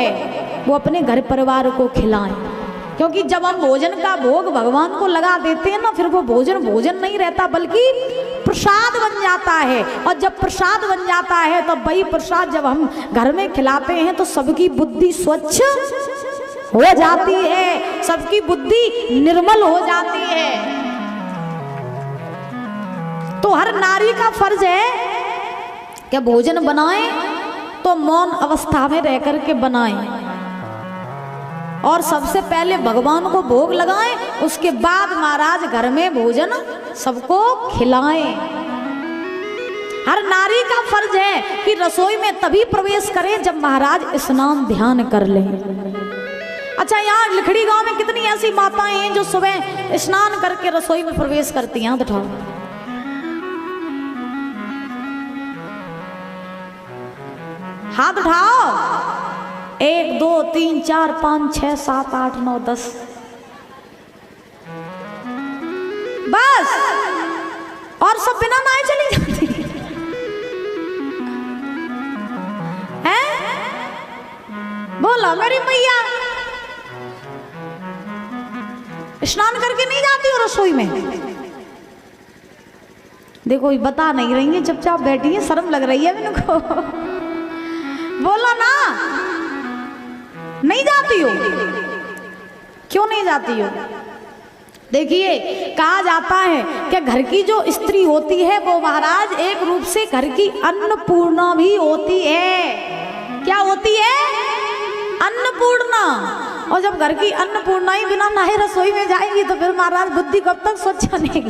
है वो अपने घर परिवार को खिलाएं, क्योंकि जब हम भोजन का भोग भगवान को लगा देते हैं ना, फिर वो भोजन भोजन नहीं रहता बल्कि प्रसाद बन जाता है। और जब प्रसाद बन जाता है तो वही प्रसाद जब हम घर में खिलाते हैं तो सबकी बुद्धि स्वच्छ हो जाती है, सबकी बुद्धि निर्मल हो जाती है। तो हर नारी का फर्ज है कि भोजन बनाएं तो मौन अवस्था में रह करके बनाएं, और सबसे पहले भगवान को भोग लगाएं, उसके बाद महाराज घर में भोजन सबको खिलाएं। हर नारी का फर्ज है कि रसोई में तभी प्रवेश करें जब महाराज स्नान ध्यान कर लें। अच्छा, यहाँ लिखड़ी गांव में कितनी ऐसी माताएं हैं जो सुबह स्नान करके रसोई में प्रवेश करती हैं? हाथ उठाओ। हाथ उठाओ। 1 2 3 4 5 6 7 8 9 10, बस। और सब बिना नहाए चली जाती है? बोला मेरी मैया स्नान करके नहीं जाती हो रसोई में? देखो ये बता नहीं रही है, चुपचाप बैठी है, शर्म लग रही है मेरे को। बोला ना, नहीं जाती हो? क्यों नहीं जाती हो? देखिए, कहा जाता है कि घर की जो स्त्री होती है वो महाराज एक रूप से घर की अन्नपूर्णा भी होती है। क्या होती है? अन्नपूर्णा। और जब घर की अन्नपूर्णा ही बिना नहाए रसोई में जाएगी तो फिर महाराज बुद्धि कब तक स्वच्छ बनेगी?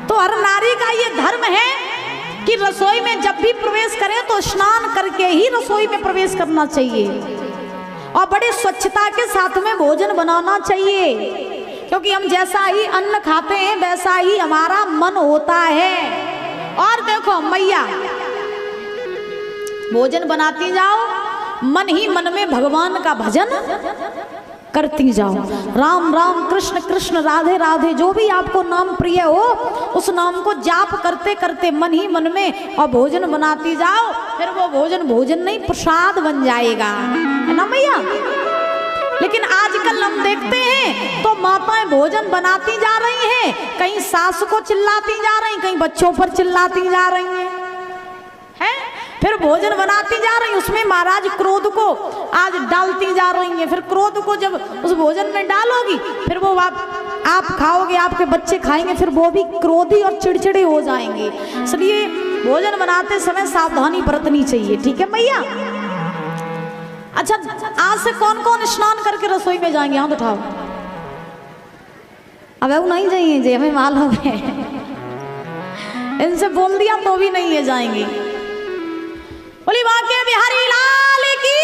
तो हर नारी का ये धर्म है कि रसोई में जब भी प्रवेश करें तो स्नान करके ही रसोई में प्रवेश करना चाहिए, और बड़े स्वच्छता के साथ में भोजन बनाना चाहिए, क्योंकि हम जैसा ही अन्न खाते हैं वैसा ही हमारा मन होता है। और देखो मैया, भोजन बनाती जाओ, मन ही मन में भगवान का भजन करती जाओ। राम राम कृष्ण कृष्ण राधे राधे, जो भी आपको नाम प्रिय हो उस नाम को जाप करते करते मन ही मन में और भोजन बनाती जाओ, फिर वो भोजन भोजन नहीं प्रसाद बन जाएगा, है ना मैया? लेकिन आजकल हम देखते हैं तो माताएं भोजन बनाती जा रही हैं, कहीं सास को चिल्लाती जा रही, कहीं बच्चों पर चिल्लाती जा रही हैं, फिर भोजन बनाती जा रही, उसमें महाराज क्रोध को आज डालती जा रही हैं। फिर क्रोध को जब उस भोजन में डालोगी फिर वो आप खाओगे, आपके बच्चे खाएंगे, फिर वो भी क्रोधी और चिड़चिड़े हो जाएंगे। इसलिए भोजन बनाते समय सावधानी बरतनी चाहिए, ठीक है मैया? अच्छा, आज से कौन कौन स्नान करके रसोई में जाएंगे? हाथ उठाओ। अब वो नहीं जाइए जी, हमें मालूम है, इनसे बोल दिया तो भी नहीं है जाएंगे। बोली बाके बिहारी लाल की।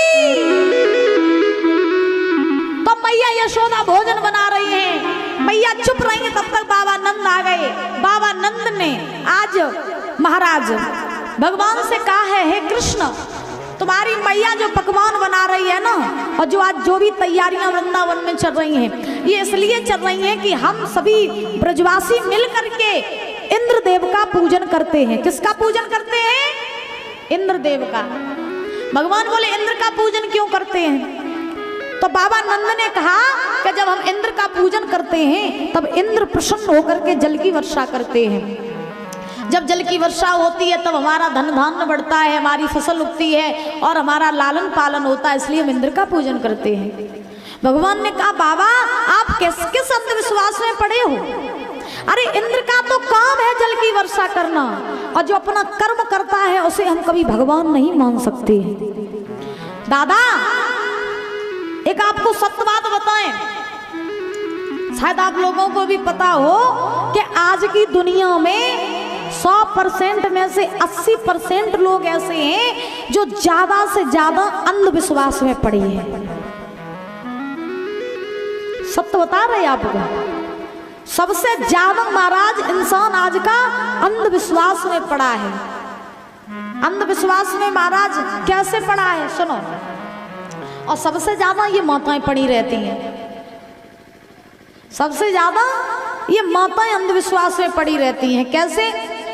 तो मैया यशोदा भोजन बना रही है, मैया चुप रही है, तब तक बाबा नंद आ गए। बाबा नंद ने आज महाराज भगवान से कहा है, हे कृष्ण, तुम्हारी मैया जो पकवान बना रही है ना, और जो आज जो भी तैयारियां वृंदावन में चल रही हैं, ये इसलिए चल रही हैं कि हम सभी ब्रजवासी मिल करके इंद्रदेव का पूजन करते हैं। किसका पूजन करते हैं? इंद्रदेव का। भगवान बोले इंद्र का पूजन क्यों करते हैं? तो बाबा नंद ने कहा कि जब हम इंद्र का पूजन करते हैं तब इंद्र प्रसन्न होकर के जल की वर्षा करते हैं। जब जल की वर्षा होती है तब हमारा धन धान्य बढ़ता है, हमारी फसल उगती है और हमारा लालन पालन होता है, इसलिए हम इंद्र का पूजन करते हैं। भगवान ने कहा, बाबा आप किस अंधविश्वास में पड़े हो? अरे इंद्र का तो काम है जल की वर्षा करना, और जो अपना कर्म करता है उसे हम कभी भगवान नहीं मान सकते। दादा एक आपको सत्य बात बताएं, शायद आप लोगों को भी पता हो कि आज की दुनिया में 100% में से 80% लोग ऐसे हैं जो ज्यादा से ज्यादा अंधविश्वास में पड़े हैं। सत्य बता रहे आपको, सबसे ज्यादा महाराज इंसान आज का अंधविश्वास में पड़ा है। अंधविश्वास में महाराज कैसे पड़ा है सुनो, और सबसे ज्यादा ये माताएं पड़ी रहती हैं, सबसे ज्यादा ये माताएं अंधविश्वास में पड़ी रहती हैं। कैसे?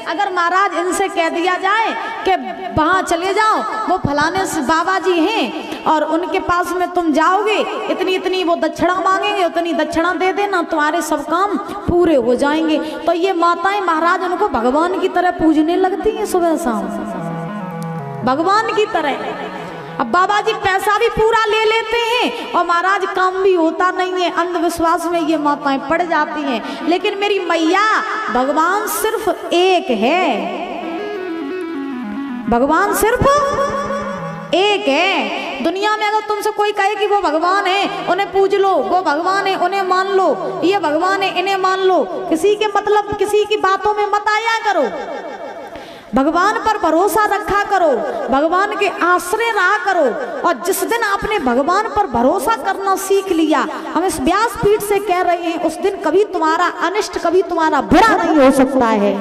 अगर महाराज इनसे कह दिया जाए कि वहाँ चले जाओ, वो फलाने से बाबा जी हैं और उनके पास में तुम जाओगे, इतनी इतनी वो दक्षिणा मांगेंगे, उतनी दक्षिणा दे देना, तुम्हारे सब काम पूरे हो जाएंगे। तो ये माताएं महाराज उनको भगवान की तरह पूजने लगती हैं सुबह शाम, भगवान की तरह। अब बाबा जी पैसा भी पूरा ले लेते हैं और महाराज काम भी होता नहीं है, अंधविश्वास में ये माताएं पड़ जाती हैं। लेकिन मेरी मैया, भगवान सिर्फ एक है, भगवान सिर्फ एक है। दुनिया में अगर तुमसे कोई कहे कि वो भगवान है, उन्हें पूज लो, वो भगवान है उन्हें मान लो, ये भगवान है इन्हें मान लो, किसी के मतलब किसी की बातों में मत आया करो। भगवान पर भरोसा रखा करो, भगवान के आश्रय रहा करो। और जिस दिन आपने भगवान पर भरोसा करना सीख लिया, हम इस व्यासपीठ से कह रहे हैं, उस दिन कभी तुम्हारा अनिष्ट, कभी तुम्हारा बुरा नहीं हो सकता है।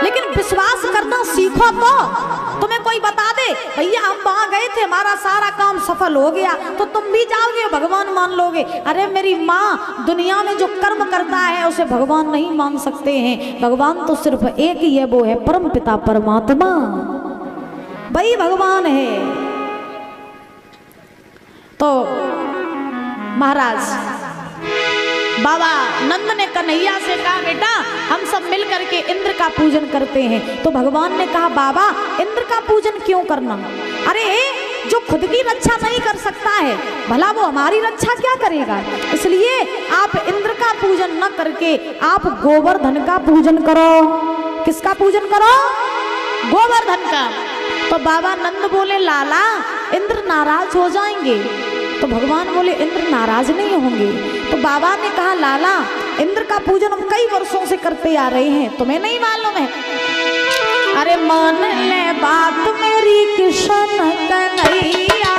लेकिन विश्वास करना सीखो। तो तुम्हें कोई बता दे भैया हम वहां गए थे, हमारा सारा काम सफल हो गया, तो तुम भी जाओगे, भगवान मान लोगे। अरे मेरी माँ, दुनिया में जो कर्म करता है उसे भगवान नहीं मान सकते हैं। भगवान तो सिर्फ एक ही है, वो है परम पिता परमात्मा, वही भगवान है। तो महाराज बाबा नंद ने कन्हैया से कहा, बेटा हम सब मिल करके इंद्र का पूजन करते हैं। तो भगवान ने कहा, बाबा इंद्र का पूजन क्यों करना? अरे जो खुद की रक्षा नहीं कर सकता है, भला वो हमारी रक्षा क्या करेगा? इसलिए आप इंद्र का पूजन न करके आप गोवर्धन का पूजन करो। किसका पूजन करो? गोवर्धन का। तो बाबा नंद बोले, लाला इंद्र नाराज हो जाएंगे। तो भगवान बोले, इंद्र नाराज नहीं होंगे। तो बाबा ने कहा, लाला इंद्र का पूजन हम कई वर्षों से करते आ रहे हैं, तुम्हें नहीं मालूम है? अरे मान ले बात मेरी कृष्ण कन्हैया,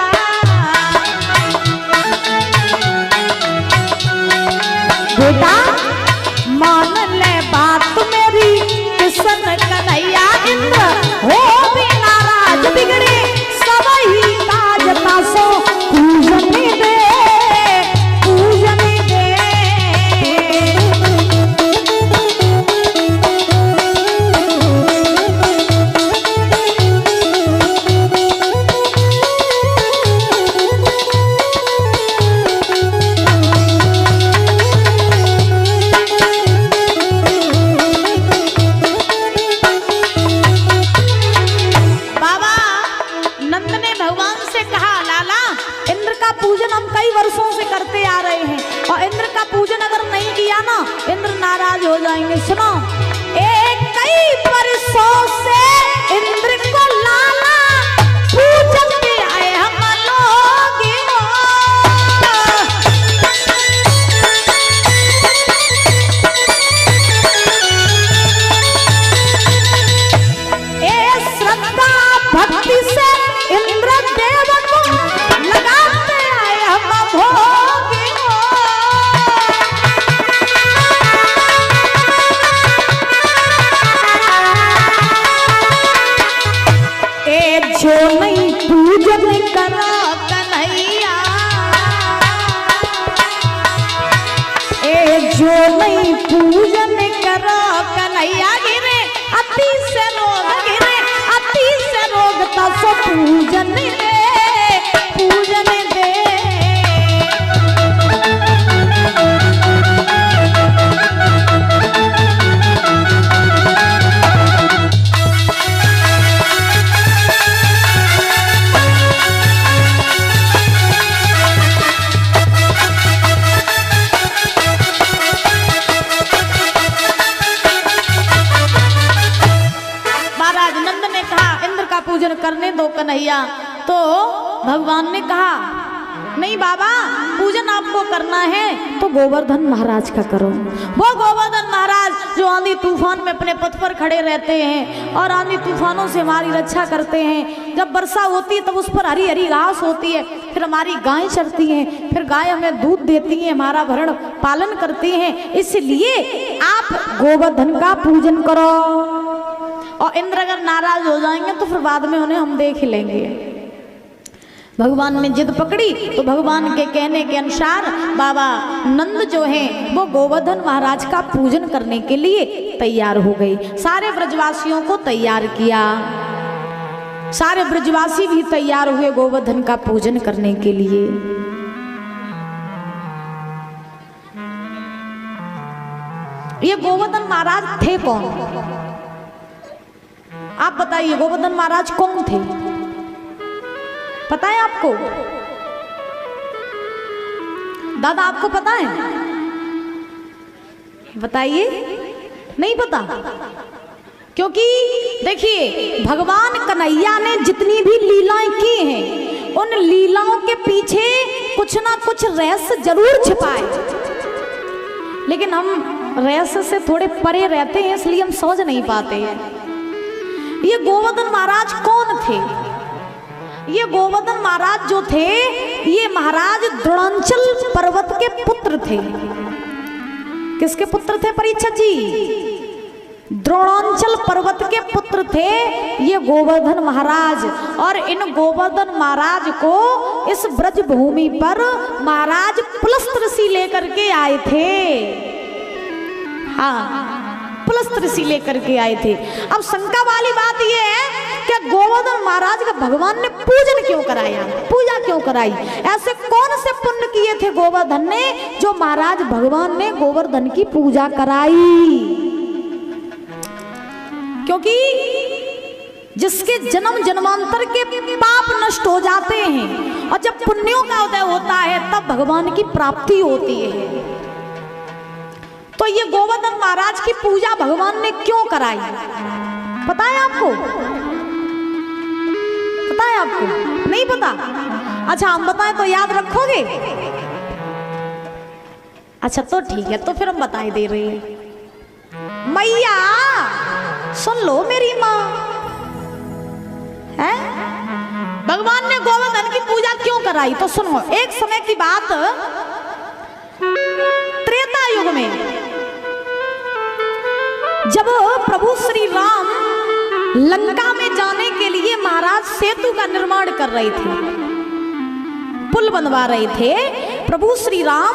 बेटा मान ले बात मेरी कृष्ण कन्हैया। इंद्र हो भी नाराज बिगड़े सब ही काज तासो, पूजन दे पूजन दे। पूजन हम कई वर्षों से करते आ रहे हैं और इंद्र का पूजन अगर नहीं किया ना, इंद्र नाराज हो जाएंगे। सुनो, एक कई वर्षों से इंद्र को लाला पूजन के आए हम लोग, ए श्रद्धा भक्ति से इंद्र देव को लगाते आए हम भोग। ए जो नहीं पूजन करो कन्हैया, ए जो नहीं पूजन करो कन्हैया, गिरे अति से रोग, गिरे अति से रोग, तसो पूजन दे पूजन दे। महाराज नंद ने कहा, इंद्र का पूजन करने दो कन्हैया। तो भगवान ने कहा, नहीं बाबा पूजन आपको करना है तो गोवर्धन महाराज का करो। वो गोवर्धन महाराज जो आंधी तूफान में अपने पथ पर खड़े रहते हैं और आंधी तूफानों से हमारी रक्षा करते हैं। जब वर्षा होती है तब उस पर हरी हरी घास होती है, फिर हमारी गायें चरती हैं, फिर गाय हमें दूध देती हैं, हमारा भरण पालन करती हैं। इसलिए आप गोवर्धन का पूजन करो। और इंद्र अगर नाराज हो जाएंगे तो फिर बाद में उन्हें हम देख लेंगे। भगवान ने जिद पकड़ी तो भगवान के कहने के अनुसार बाबा नंद जो हैं वो गोवर्धन महाराज का पूजन करने के लिए तैयार हो गए। सारे ब्रजवासियों को तैयार किया, सारे ब्रजवासी भी तैयार हुए गोवर्धन का पूजन करने के लिए। ये गोवर्धन महाराज थे कौन? आप बताइए, गोवर्धन महाराज कौन थे? पता है आपको? दादा आपको पता है? बताइए। नहीं पता? क्योंकि देखिए, भगवान कन्हैया ने जितनी भी लीलाएं की हैं उन लीलाओं के पीछे कुछ ना कुछ रहस्य जरूर छिपाए, लेकिन हम रहस्य से थोड़े परे रहते हैं इसलिए हम समझ नहीं पाते हैं। ये गोवर्धन महाराज कौन थे? ये गोवर्धन महाराज जो थे ये महाराज द्रोणांचल पर्वत के पुत्र थे। किसके पुत्र थे परीक्षित जी? द्रोणांचल पर्वत के पुत्र थे ये गोवर्धन महाराज। और इन गोवर्धन महाराज को इस ब्रज भूमि पर महाराज पुलस्त ऋषि लेकर के आए थे। हाँ, पुलस्त ऋषि लेकर के आए थे। अब शंका वाली बात यह है कि गोवर्धन महाराज का भगवान ने पूजन क्यों कराया, पूजा क्यों कराई? ऐसे कौन से पुण्य किए थे गोवर्धन ने जो महाराज भगवान ने गोवर्धन की पूजा कराई? क्योंकि जिसके जन्म जन्मांतर के पाप नष्ट हो जाते हैं और जब पुण्यों का उदय होता है तब भगवान की प्राप्ति होती है। तो ये गोवर्धन महाराज की पूजा भगवान ने क्यों कराई? पता है आपको? पता है आपको? नहीं पता? अच्छा, हम बताएं तो याद रखोगे? अच्छा तो ठीक है, तो फिर हम बताए दे रहे हैं। मैया सुन लो मेरी माँ, है भगवान ने गोवर्धन की पूजा क्यों कराई? तो सुनो, एक समय की बात, त्रेता युग में जब प्रभु श्री राम लंका में जाने के लिए महाराज सेतु का निर्माण कर रहे थे, पुल बनवा रहे थे प्रभु श्री राम,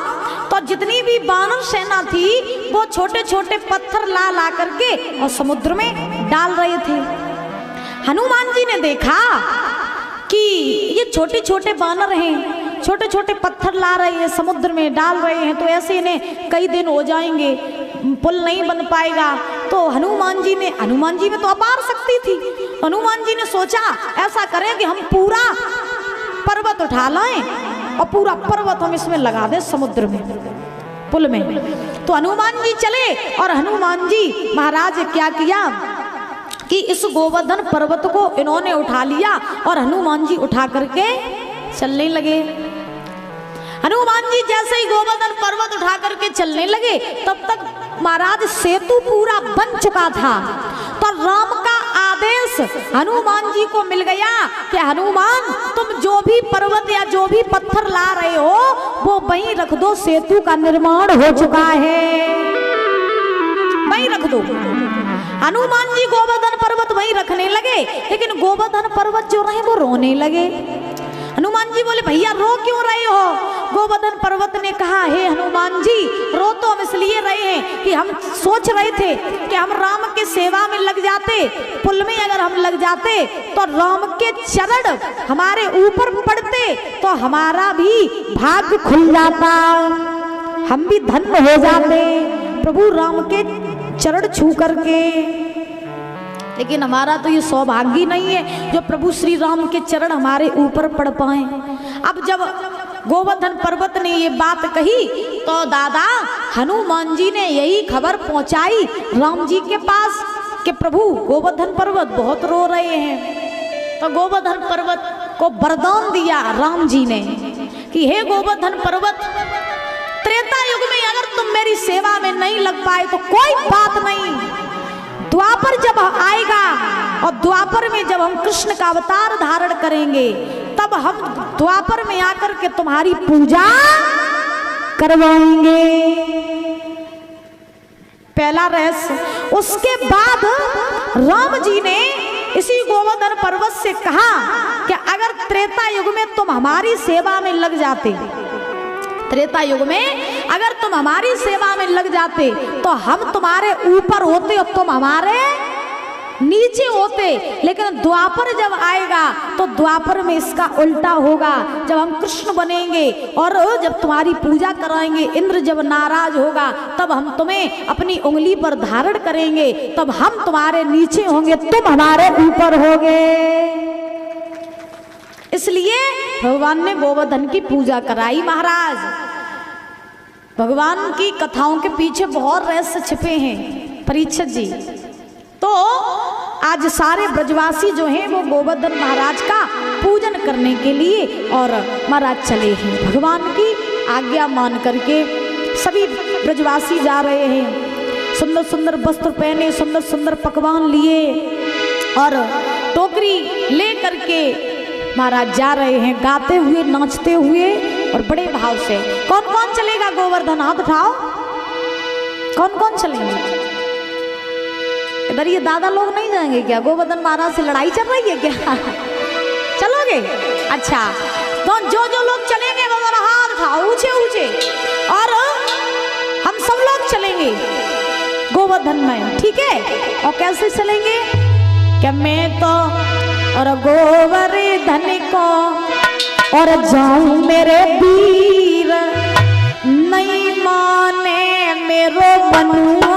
तो जितनी भी वानर सेना थी वो छोटे छोटे पत्थर ला ला करके और समुद्र में डाल रहे थे। हनुमान जी ने देखा कि ये छोटे छोटे वानर हैं, छोटे छोटे पत्थर ला रहे हैं, समुद्र में डाल रहे हैं, तो ऐसे इन्हें कई दिन हो जाएंगे, पुल नहीं बन पाएगा। तो हनुमान जी में तो अपार शक्ति थी। हनुमान जी ने सोचा ऐसा करें कि हम पूरा पर्वत उठा लाएं और पूरा पर्वत हम इसमें लगा दें, समुद्र में, पुल में। तो हनुमान जी चले और हनुमान जी महाराज क्या किया कि इस गोवर्धन पर्वत को इन्होंने उठा लिया और हनुमान जी उठा करके चलने लगे। हनुमान जी जैसे ही गोवर्धन पर्वत उठा करके चलने लगे तब तक महाराज सेतु पूरा बन चुका था। तो राम का आदेश हनुमान जी को मिल गया कि हनुमान तुम जो भी पर्वत या जो भी पत्थर ला रहे हो वो वहीं रख दो, सेतु का निर्माण हो चुका है, वहीं रख दो। हनुमान जी गोवर्धन पर्वत वहीं रखने लगे, लेकिन गोवर्धन पर्वत जो रहे वो रोने लगे। हनुमान जी बोले भैया रो क्यों रहे हो? गोवर्धन पर्वत ने कहा हे हनुमान जी, रो तो हम इसलिए रहे हैं कि हम सोच रहे थे कि हम राम के सेवा में लग जाते, पुल में अगर हम लग जाते तो राम के चरण हमारे ऊपर पड़ते तो हमारा भी भाग्य खुल जाता, हम भी धन्य हो जाते प्रभु राम के चरण छू करके। लेकिन हमारा तो ये सौभाग्य नहीं है जो प्रभु श्री राम के चरण हमारे ऊपर पड़ पाए। अब जब गोवर्धन पर्वत ने ये बात कही तो दादा हनुमान जी ने यही खबर पहुंचाई राम जी के पास कि प्रभु गोवर्धन पर्वत बहुत रो रहे हैं। तो गोवर्धन पर्वत को वरदान दिया राम जी ने कि हे गोवर्धन पर्वत, त्रेता युग में अगर तुम मेरी सेवा में नहीं लग पाए तो कोई बात नहीं, द्वापर जब आएगा और द्वापर में जब हम कृष्ण का अवतार धारण करेंगे तब हम द्वापर में आकर के तुम्हारी पूजा करवाएंगे। पहला रहस्य। उसके बाद राम जी ने इसी गोवर्धन पर्वत से कहा कि अगर त्रेता युग में तुम हमारी सेवा में लग जाते, त्रेता युग में अगर तुम हमारी सेवा में लग जाते तो हम तुम्हारे ऊपर होते और तुम हमारे नीचे होते। लेकिन द्वापर जब आएगा तो द्वापर में इसका उल्टा होगा। जब हम कृष्ण बनेंगे और जब तुम्हारी पूजा कराएंगे, इंद्र जब नाराज होगा तब हम तुम्हें अपनी उंगली पर धारण करेंगे, तब हम तुम्हारे नीचे होंगे, तुम हमारे ऊपर होगे। इसलिए भगवान ने गोवर्धन की पूजा कराई। महाराज, भगवान की कथाओं के पीछे बहुत रहस्य छिपे हैं परीक्षित जी। तो आज सारे ब्रजवासी जो हैं वो गोवर्धन महाराज का पूजन करने के लिए और महाराज चले हैं। भगवान की आज्ञा मान करके सभी ब्रजवासी जा रहे हैं। सुंदर सुंदर वस्त्र पहने, सुंदर सुंदर पकवान लिए और टोकरी ले करके महाराज जा रहे हैं, गाते हुए नाचते हुए और बड़े भाव से। कौन कौन चलेगा गोवर्धन? हाथ उठाओ, कौन कौन चलेंगे? इधर ये दादा लोग नहीं जाएंगे क्या? गोवर्धन महाराज से लड़ाई चल रही है क्या? चलोगे? अच्छा, तो जो जो लोग चलेंगे वो हाथ उठाओ ऊंचे ऊंचे, और हम सब लोग चलेंगे गोवर्धन में, ठीक है? और कैसे चलेंगे? क्या मैं तो और गोवर्धन को और जाऊं मेरे वीर, नहीं माने मेरो बनुआ।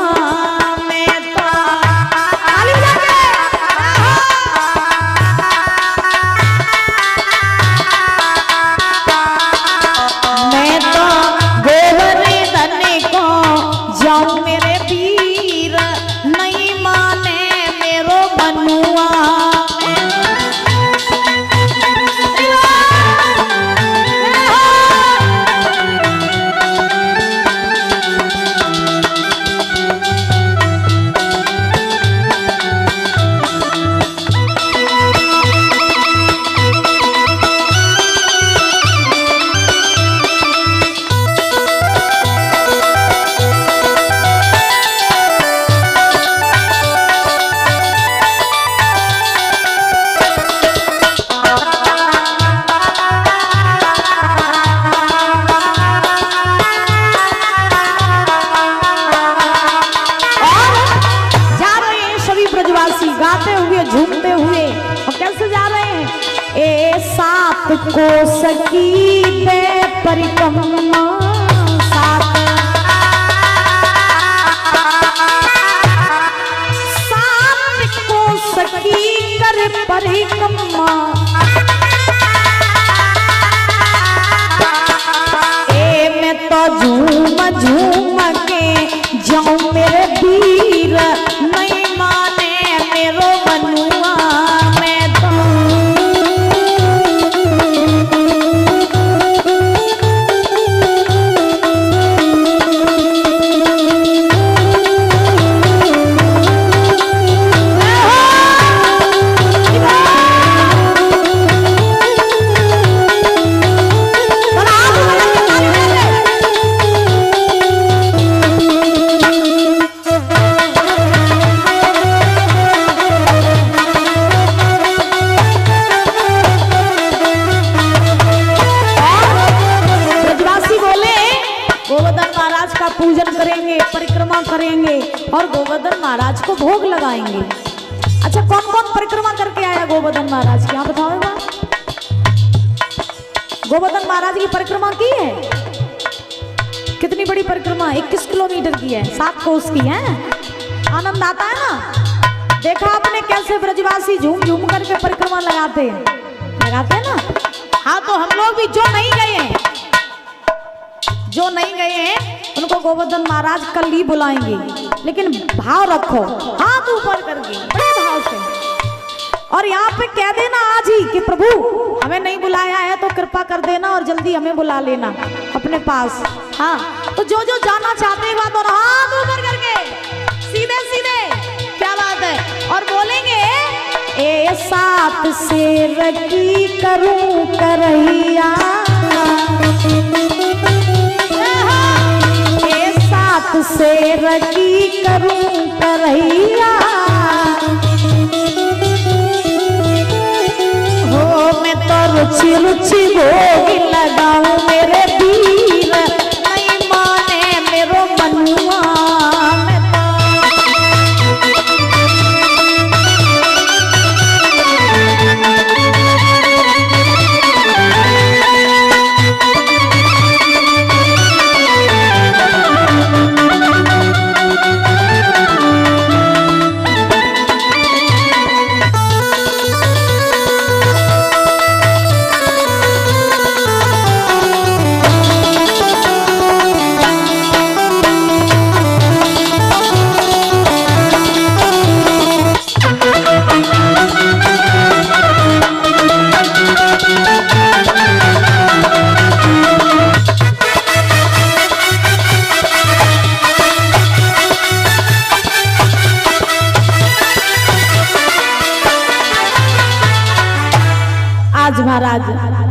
को सकी बे परिक्रमा, सात को सकी कर परिक्रमा, ए मैं तो झूम झूम के जाऊं मेरे वीर, नहीं माने मेरो बनुआ। और गोवर्धन महाराज को भोग लगाएंगे। अच्छा, कौन कौन परिक्रमा करके आया गोवर्धन महाराज की? आप बताओ। गोवर्धन महाराज की परिक्रमा की है? कितनी बड़ी परिक्रमा? 21 किलोमीटर की है, 7 कोस की है। आनंद आता है ना? देखा आपने कैसे ब्रजवासी झूम झूम करके परिक्रमा लगाते हैं ना? हाँ, तो हम लोग भी जो नहीं गए हैं उनको गोवर्धन महाराज कल ही बुलाएंगे, लेकिन भाव रखो, हाथ ऊपर करके बड़े भाव से, और यहाँ पे कह देना आज ही कि प्रभु हमें नहीं बुलाया है तो कृपा कर देना और जल्दी हमें बुला लेना अपने पास। हाँ, तो जो जो जाना चाहते हैं बात, और हाथ ऊपर करके सीधे सीधे, क्या बात है, और बोलेंगे ए सात शेर की करूं करैया, शेर की करूं करैया, रुचि रुचि भोग लगाऊं मेरे वीर, नहीं माने मेरो मनुआ मैं आज महाराज